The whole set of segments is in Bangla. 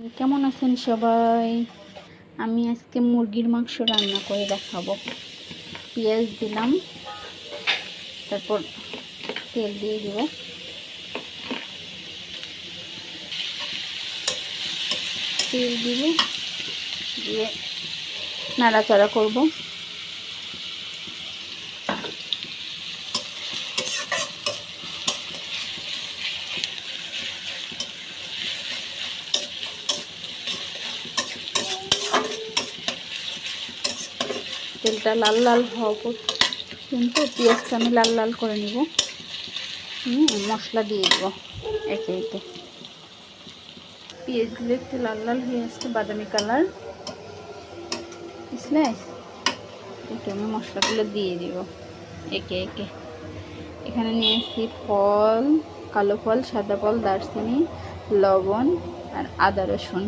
কেমন আছেন সবাই? আমি আজকে মুরগির মাংস রান্না করে দেখাবো। পেঁয়াজ দিলাম, তারপর তেল দিয়ে দিব, দিয়ে নাড়াচাড়া করব। তেলটা লাল লাল হওয়া কিন্তু পেঁয়াজটা আমি লাল লাল করে নিব। মশলা দিয়ে দেব একে একে। পেঁয়াজগুলো একটু লাল লাল হয়ে আসছে, বাদামি কালার, বুঝলে? একটু আমি মশলাগুলো দিয়ে দিব একে একে। এখানে নিয়েছি ফল, কালো ফল, সাদা ফল, দারচিনি, লবণ আর আদা রসুন।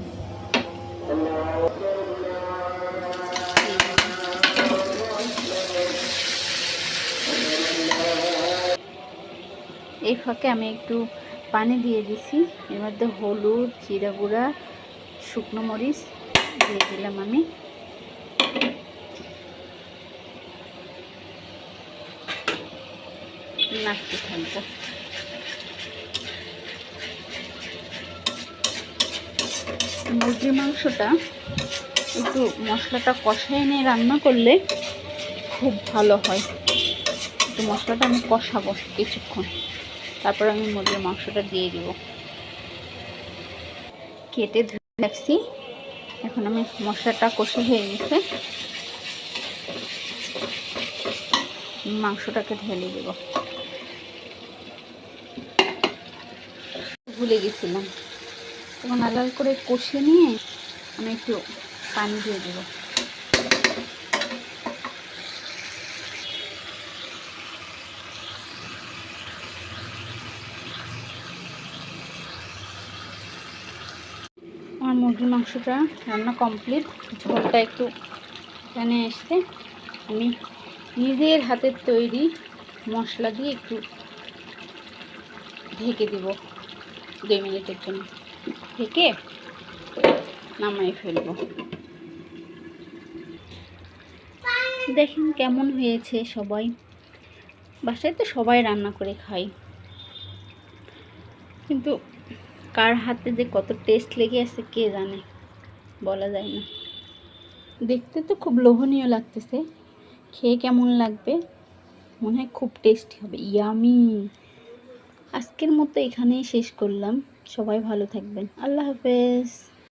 এই ফাঁকে আমি একটু পানি দিয়ে দিছি। এর মধ্যে হলুদ, জিরা গুঁড়া, শুকনো মরিচ দিয়ে দিলাম। আমি নাড়তে থাকবো। মুরগির মাংসটা একটু মশলাটা কষায় নিয়ে রান্না করলে খুব ভালো হয়। একটু মশলাটা আমি কষাবো কিছুক্ষণ, তারপর আমি মুরগির মাংসটা দিয়ে দিব। কেটে ধুয়ে রাখছি। এখন আমি মশলাটা কষে হয়ে গেছে, মাংসটাকে ঢেলে দেব। ভুলে গেছিলাম, তখন লাল করে কষে নিয়ে আমি একটু পানি দিয়ে দেব। আমার মুরগির মাংসটা রান্না কমপ্লিট। ঝোলটা একটু এখানে এসছে। আমি নিজের হাতের তৈরি মশলা দিয়ে একটু ঢেকে দেব 2 মিনিটের জন্য। ঢেকে নামাই ফেলবো। দেখেন কেমন হয়েছে। সবাই বাসায় তো সবাই রান্না করে খাই, কিন্তু কার হাতে যে কত টেস্ট লেগে আছে কে জানে, বলা যায় না। দেখতে তো খুব লোভনীয় লাগতেছে, খেয়ে কেমন লাগবে মনে হয় খুব টেস্টি হবে, ইয়ামি। আজকের মতো এখানেই শেষ করলাম। সবাই ভালো থাকবেন। আল্লাহ হাফেজ।